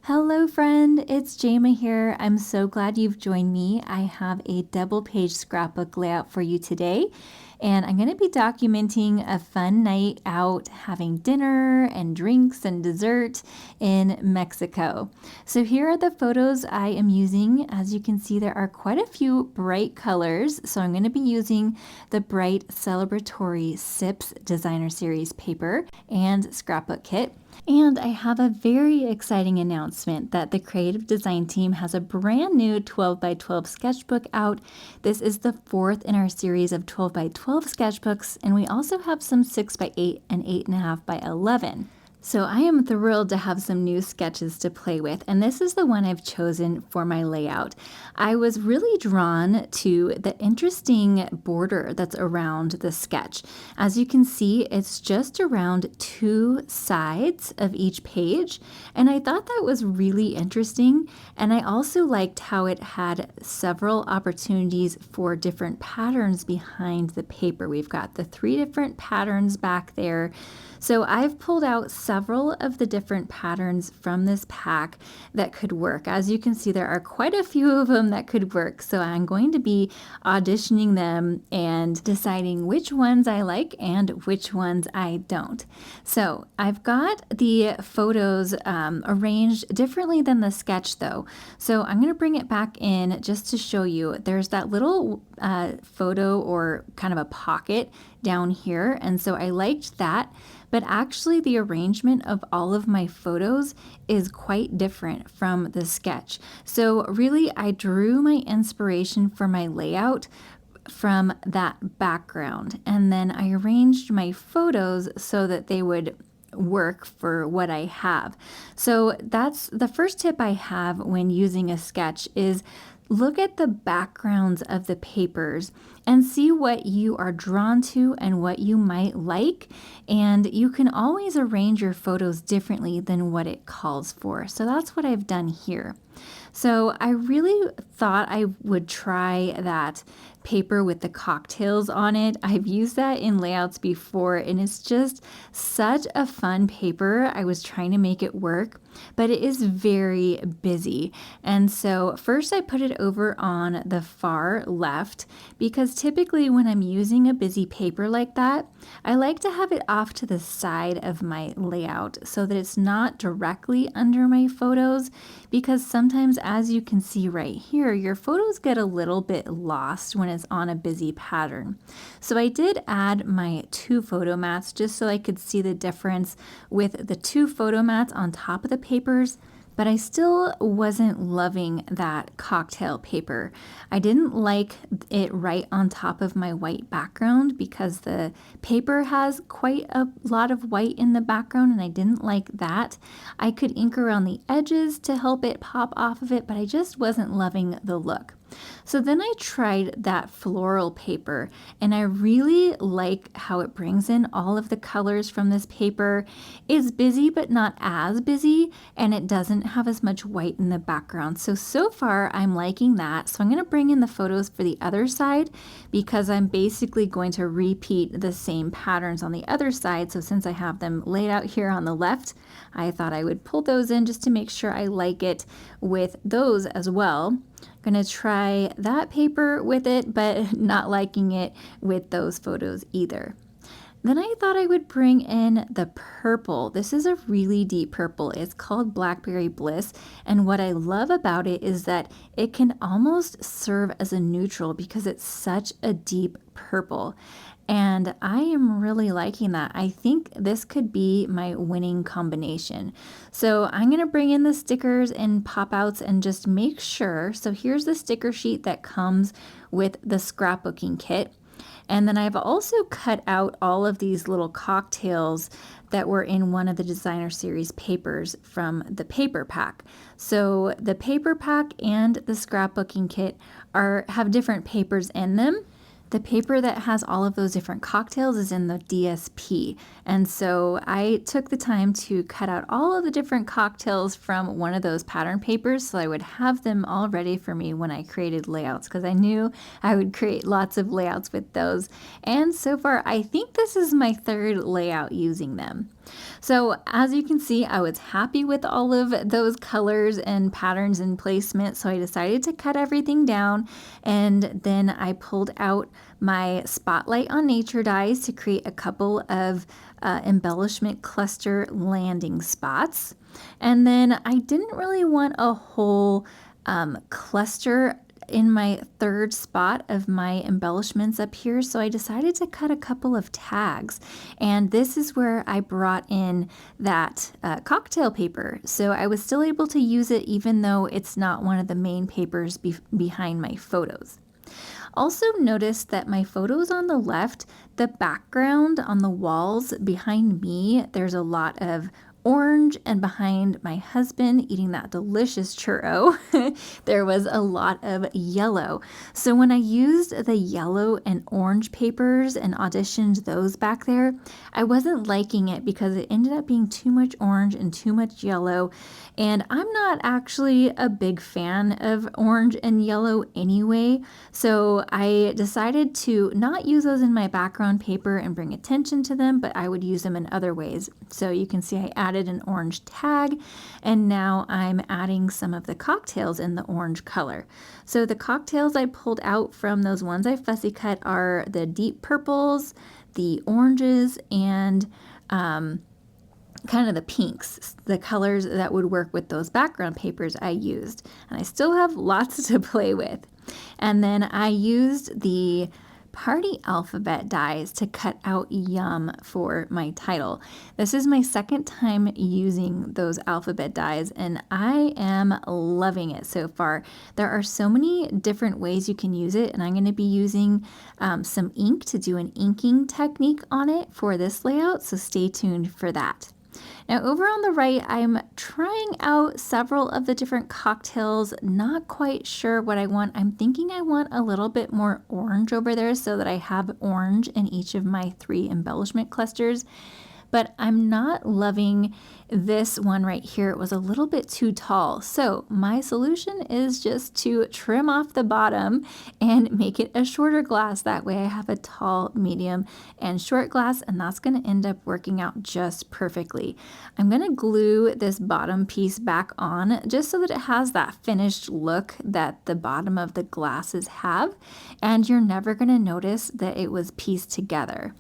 Hello friend, it's Jayma here. I'm so glad you've joined me. I have a double page scrapbook layout for you today, and I'm going to be documenting a fun night out having dinner and drinks and dessert in Mexico. So here are the photos I am using. As you can see, there are quite a few bright colors. So I'm going to be using the bright celebratory Sips Designer Series paper and scrapbook kit. And I have a very exciting announcement that the creative design team has a brand new 12 by 12 sketchbook out. This is the fourth in our series of 12 by 12 sketchbooks, and we also have some 6 by 8 and 8.5 by 11. So I am thrilled to have some new sketches to play with, and this is the one I've chosen for my layout. I was really drawn to the interesting border that's around the sketch. As you can see, it's just around 2 sides of each page, and I thought that was really interesting. And I also liked how it had several opportunities for different patterns behind the paper. We've got the 3 different patterns back there. So I've pulled out several of the different patterns from this pack that could work. As you can see, there are quite a few of them that could work. So I'm going to be auditioning them and deciding which ones I like and which ones I don't. So I've got the photos arranged differently than the sketch though. So I'm going to bring it back in just to show you. There's that little photo or kind of a pocket down here, and so I liked that. But actually the arrangement of all of my photos is quite different from the sketch. So really I drew my inspiration for my layout from that background, and then I arranged my photos so that they would work for what I have. So that's the first tip I have when using a sketch is look at the backgrounds of the papers and see what you are drawn to and what you might like. And you can always arrange your photos differently than what it calls for. So that's what I've done here. So I really thought I would try that paper with the cocktails on it. I've used that in layouts before, and it's just such a fun paper. I was trying to make it work, but it is very busy. And so first I put it over on the far left, because typically when I'm using a busy paper like that, I like to have it off to the side of my layout so that it's not directly under my photos, because sometimes, as you can see right here, your photos get a little bit lost when it's on a busy pattern. So I did add my 2 photo mats just so I could see the difference with the 2 photo mats on top of the papers, but I still wasn't loving that cocktail paper. I didn't like it right on top of my white background because the paper has quite a lot of white in the background, and I didn't like that. I could ink around the edges to help it pop off of it, but I just wasn't loving the look. So then I tried that floral paper, and I really like how it brings in all of the colors from this paper. It's busy but not as busy, and it doesn't have as much white in the background. So far I'm liking that. So I'm going to bring in the photos for the other side, because I'm basically going to repeat the same patterns on the other side. So since I have them laid out here on the left, I thought I would pull those in just to make sure I like it with those as well. Gonna try that paper with it, but not liking it with those photos either. Then I thought I would bring in the purple. This is a really deep purple. It's called Blackberry Bliss, and what I love about it is that it can almost serve as a neutral because it's such a deep purple. And I am really liking that. I think this could be my winning combination. So I'm going to bring in the stickers and pop-outs and just make sure. So here's the sticker sheet that comes with the scrapbooking kit. And then I've also cut out all of these little cocktails that were in one of the designer series papers from the paper pack. So the paper pack and the scrapbooking kit have different papers in them. The paper that has all of those different cocktails is in the DSP. And so I took the time to cut out all of the different cocktails from one of those pattern papers so I would have them all ready for me when I created layouts, because I knew I would create lots of layouts with those. And so far, I think this is my 3rd layout using them. So as you can see, I was happy with all of those colors and patterns and placement. So I decided to cut everything down, and then I pulled out my Spotlight on Nature dies to create a couple of embellishment cluster landing spots. And then I didn't really want a whole cluster in my third spot of my embellishments up here, so I decided to cut a couple of tags, and this is where I brought in that cocktail paper. So I was still able to use it even though it's not one of the main papers behind my photos. Also notice that my photos on the left, the background on the walls behind me, there's a lot of orange, and behind my husband eating that delicious churro, there was a lot of yellow. So when I used the yellow and orange papers and auditioned those back there, I wasn't liking it because it ended up being too much orange and too much yellow. And I'm not actually a big fan of orange and yellow anyway, so I decided to not use those in my background paper and bring attention to them, but I would use them in other ways. So you can see I added an orange tag, and now I'm adding some of the cocktails in the orange color. So the cocktails I pulled out from those ones I fussy cut are the deep purples, the oranges, and kind of the pinks, the colors that would work with those background papers I used. And I still have lots to play with. And then I used the party alphabet dies to cut out yum for my title. This is my second time using those alphabet dies, and I am loving it so far. There are so many different ways you can use it, and I'm going to be using some ink to do an inking technique on it for this layout, so stay tuned for that. Now over on the right, I'm trying out several of the different cocktails, not quite sure what I want. I'm thinking I want a little bit more orange over there so that I have orange in each of my 3 embellishment clusters. But I'm not loving this one right here. It was a little bit too tall. So my solution is just to trim off the bottom and make it a shorter glass. That way I have a tall, medium, and short glass, and that's going to end up working out just perfectly. I'm going to glue this bottom piece back on just so that it has that finished look that the bottom of the glasses have, and you're never going to notice that it was pieced together.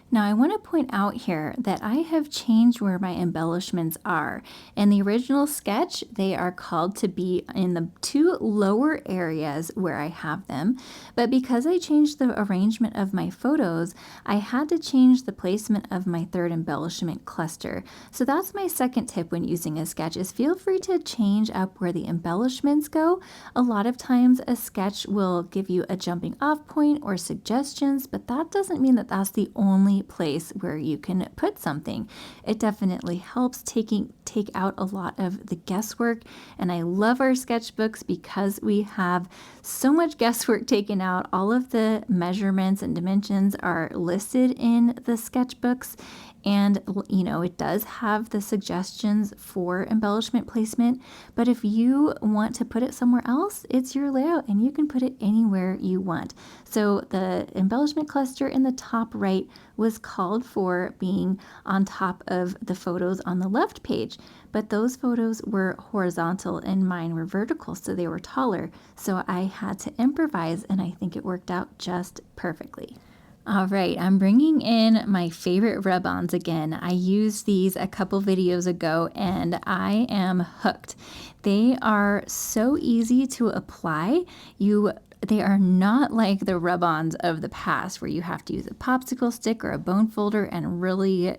Now I want to point out here that I have changed where my embellishments are. In the original sketch, they are called to be in the 2 lower areas where I have them, but because I changed the arrangement of my photos, I had to change the placement of my 3rd embellishment cluster. So that's my second tip when using a sketch, is feel free to change up where the embellishments go. A lot of times a sketch will give you a jumping off point or suggestions, but that doesn't mean that that's the only place where you can put something. It definitely helps take out a lot of the guesswork, and I love our sketchbooks because we have so much guesswork taken out. All of the measurements and dimensions are listed in the sketchbooks, and you know, it does have the suggestions for embellishment placement, but if you want to put it somewhere else, it's your layout and you can put it anywhere you want. So the embellishment cluster in the top right was called for being on top of the photos on the left page, but those photos were horizontal and mine were vertical, so they were taller. So I had to improvise, and I think it worked out just perfectly. All right, I'm bringing in my favorite rub-ons again. I used these a couple videos ago and I am hooked. They are so easy to apply. They are not like the rub-ons of the past where you have to use a popsicle stick or a bone folder and really,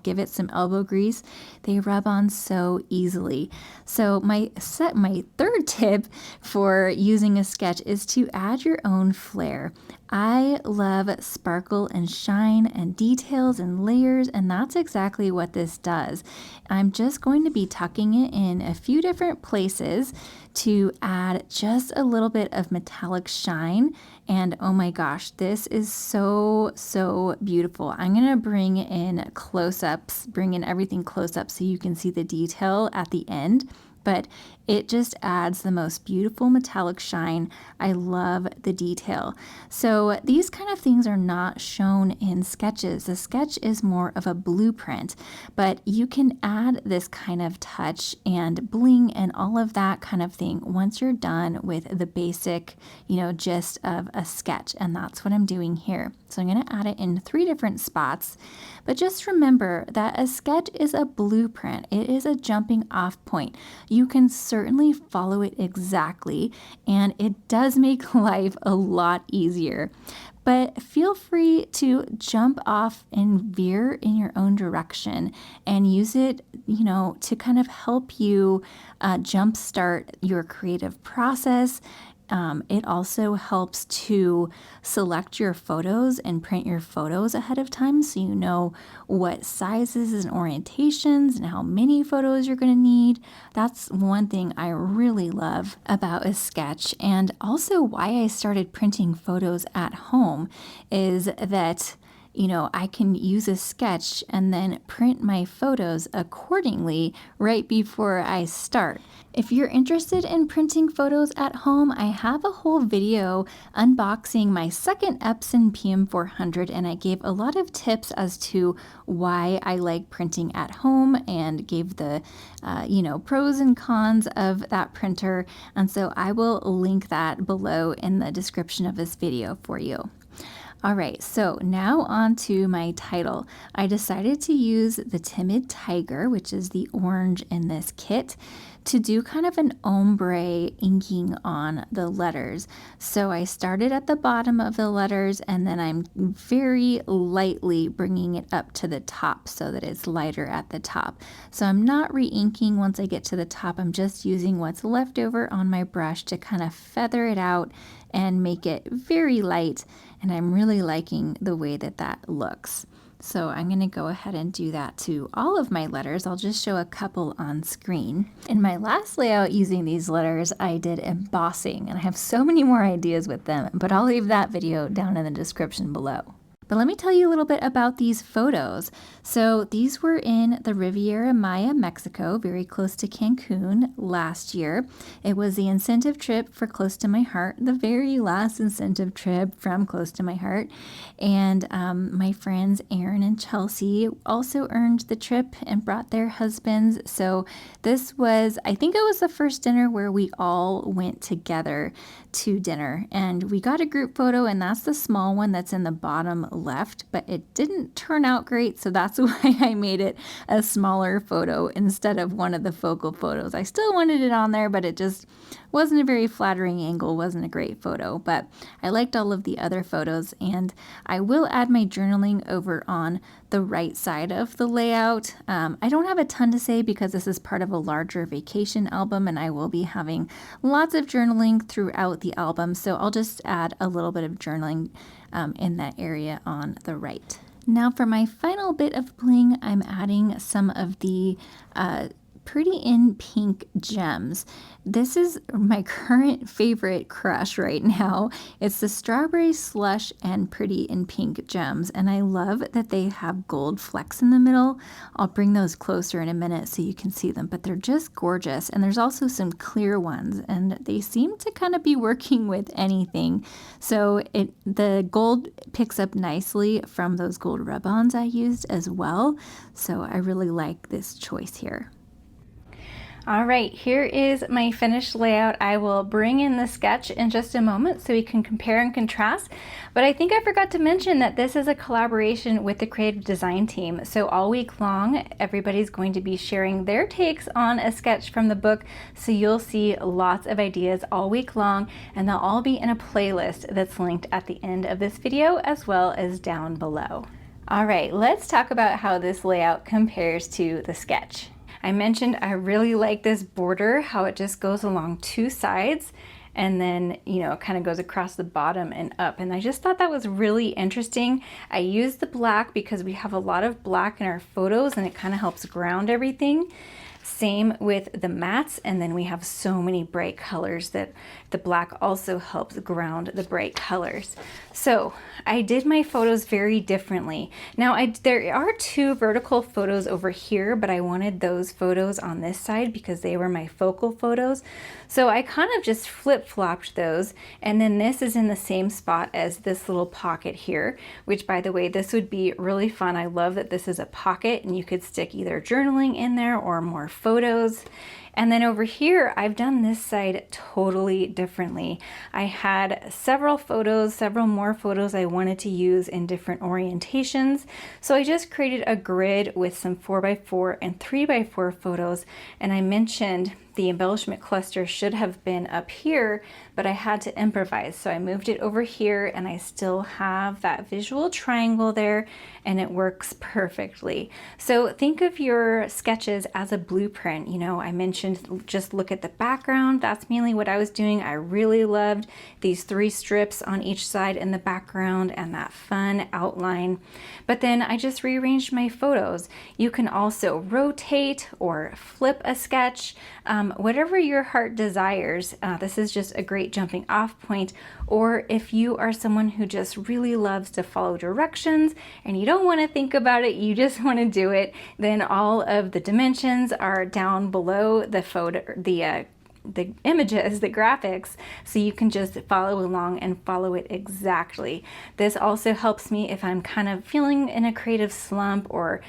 give it some elbow grease. They rub on so easily. So my 3rd tip for using a sketch is to add your own flair. I love sparkle and shine and details and layers, and that's exactly what this does. I'm just going to be tucking it in a few different places to add just a little bit of metallic shine, and oh my gosh, this is so beautiful. I'm going to bring in everything close up so you can see the detail at the end. but it just adds the most beautiful metallic shine. I love the detail. So these kind of things are not shown in sketches. The sketch is more of a blueprint, but you can add this kind of touch and bling and all of that kind of thing once you're done with the basic, gist of a sketch. And that's what I'm doing here. So I'm going to add it in 3 different spots, but just remember that a sketch is a blueprint. It is a jumping off point. You can certainly follow it exactly, and it does make life a lot easier. But feel free to jump off and veer in your own direction and use it, to kind of help you jumpstart your creative process. It also helps to select your photos and print your photos ahead of time so you know what sizes and orientations and how many photos you're going to need. That's one thing I really love about a sketch, and also why I started printing photos at home is that I can use a sketch and then print my photos accordingly right before I start. If you're interested in printing photos at home, I have a whole video unboxing my second Epson PM400, and I gave a lot of tips as to why I like printing at home and gave the, pros and cons of that printer. And so I will link that below in the description of this video for you. All right, so now on to my title. I decided to use the Timid Tiger, which is the orange in this kit, to do kind of an ombre inking on the letters. So I started at the bottom of the letters, and then I'm very lightly bringing it up to the top so that it's lighter at the top. So I'm not re-inking once I get to the top. I'm just using what's left over on my brush to kind of feather it out and make it very light, and I'm really liking the way that looks. So I'm going to go ahead and do that to all of my letters. I'll just show a couple on screen. In my last layout using these letters, I did embossing, and I have so many more ideas with them, but I'll leave that video down in the description below. But let me tell you a little bit about these photos. So these were in the Riviera Maya, Mexico, very close to Cancun last year. It was the incentive trip for Close to My Heart, the very last incentive trip from Close to My Heart. And my friends Erin and Chelsea also earned the trip and brought their husbands. So this was, I think it was the first dinner where we all went together to dinner. And we got a group photo, and that's the small one that's in the bottom left, but it didn't turn out great, so that's why I made it a smaller photo instead of one of the focal photos. I still wanted it on there, but it just wasn't a very flattering angle, wasn't a great photo, but I liked all of the other photos, and I will add my journaling over on the right side of the layout. I don't have a ton to say because this is part of a larger vacation album, and I will be having lots of journaling throughout the album, so I'll just add a little bit of journaling in that area on the right. Now for my final bit of bling, I'm adding some of the Pretty in Pink gems. This is my current favorite crush right now. It's the Strawberry Slush and Pretty in Pink gems, and I love that they have gold flecks in the middle. I'll bring those closer in a minute so you can see them, but they're just gorgeous. And there's also some clear ones, and they seem to kind of be working with anything. So the gold picks up nicely from those gold rub-ons I used as well. So I really like this choice here. All right, here is my finished layout. I will bring in the sketch in just a moment so we can compare and contrast. But I think I forgot to mention that this is a collaboration with the creative design team. So all week long, everybody's going to be sharing their takes on a sketch from the book. So you'll see lots of ideas all week long, and they'll all be in a playlist that's linked at the end of this video as well as down below. All right, let's talk about how this layout compares to the sketch. I mentioned I really like this border, how it just goes along 2 sides and then, it kind of goes across the bottom and up. And I just thought that was really interesting. I used the black because we have a lot of black in our photos and it kind of helps ground everything. Same with the mats, and then we have so many bright colors that the black also helps ground the bright colors. So I did my photos very differently. Now there are 2 vertical photos over here, but I wanted those photos on this side because they were my focal photos. So I kind of just flip-flopped those, and then this is in the same spot as this little pocket here, which, by the way, this would be really fun. I love that this is a pocket and you could stick either journaling in there or more photos. And then over here, I've done this side totally differently. I had several photos, several more photos I wanted to use in different orientations. So I just created a grid with some 4x4 and 3x4 photos. And I mentioned the embellishment cluster should have been up here, but I had to improvise. So I moved it over here, and I still have that visual triangle there, and it works perfectly. So think of your sketches as a blueprint. You know, I mentioned just look at the background. That's mainly what I was doing. I really loved these 3 strips on each side in the background and that fun outline. But then I just rearranged my photos. You can also rotate or flip a sketch. Whatever your heart desires. This is just a great jumping off point. Or if you are someone who just really loves to follow directions and you don't want to think about it, you just want to do it, then all of the dimensions are down below the photo, the images, the graphics, so you can just follow along and follow it exactly. This also helps me if I'm kind of feeling in a creative slump or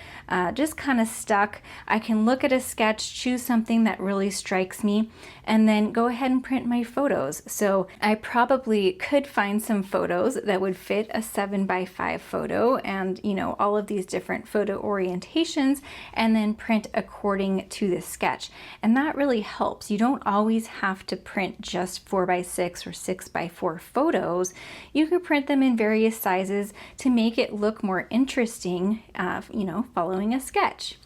just kind of stuck. I can look at a sketch, choose something that really strikes me, and then go ahead and print my photos. So I probably could find some photos that would fit a 7x5 photo and, you know, all of these different photo orientations, and then print according to the sketch. And that really helps. You don't always have to print just 4x6 or 6x4 photos. You could print them in various sizes to make it look more interesting, you know, following a sketch.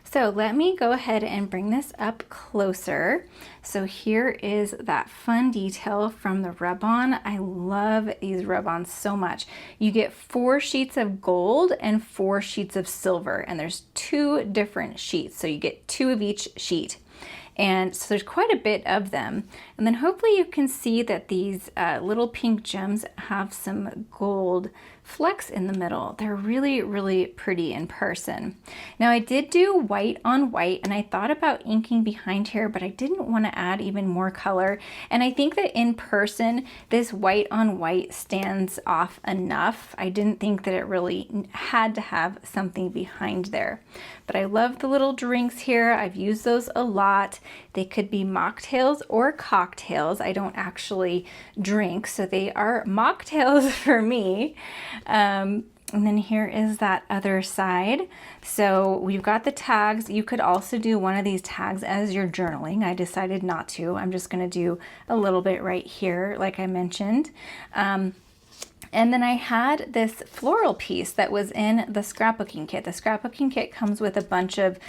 So let me go ahead and bring this up closer. So here is that fun detail from the rub-on. I love these rub-ons so much. You get 4 sheets of gold and 4 sheets of silver, and there's 2 different sheets. So you get 2 of each sheet. And so there's quite a bit of them. And then hopefully you can see that these little pink gems have some gold flecks in the middle. They're really, really pretty in person. Now I did do white on white, and I thought about inking behind here, but I didn't want to add even more color. And I think that in person, this white on white stands off enough. I didn't think that it really had to have something behind there. But I love the little drinks here. I've used those a lot. They could be mocktails or cocktails. I don't actually drink, so they are mocktails for me. And then here is that other side. So we've got the tags. You could also do one of these tags as you're journaling. I decided not to. I'm just going to do a little bit right here, like I mentioned. And then I had this floral piece that was in the scrapbooking kit. The scrapbooking kit comes with a bunch of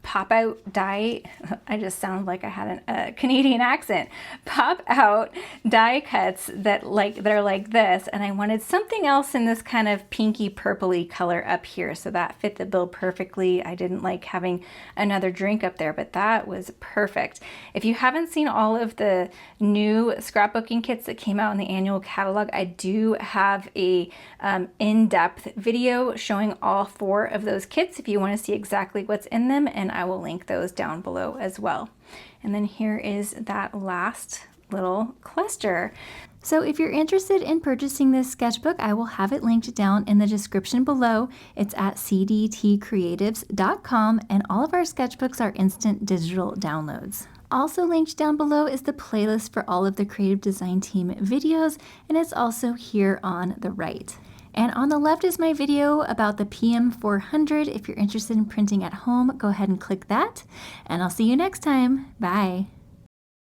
pop-out die. I just sound like I had a Canadian accent. Pop-out die cuts that they're like this, and I wanted something else in this kind of pinky purpley color up here, so that fit the bill perfectly. I didn't like having another drink up there, but that was perfect. If you haven't seen all of the new scrapbooking kits that came out in the annual catalog, I do have a in-depth video showing all 4 of those kits if you want to see exactly what's in them, and I will link those down below as well. And then here is that last little cluster. So if you're interested in purchasing this sketchbook, I will have it linked down in the description below. It's at cdtcreatives.com, and all of our sketchbooks are instant digital downloads. Also linked down below is the playlist for all of the Creative Design Team videos, and it's also here on the right. And on the left is my video about the PM400. If you're interested in printing at home, go ahead and click that, and I'll see you next time. Bye.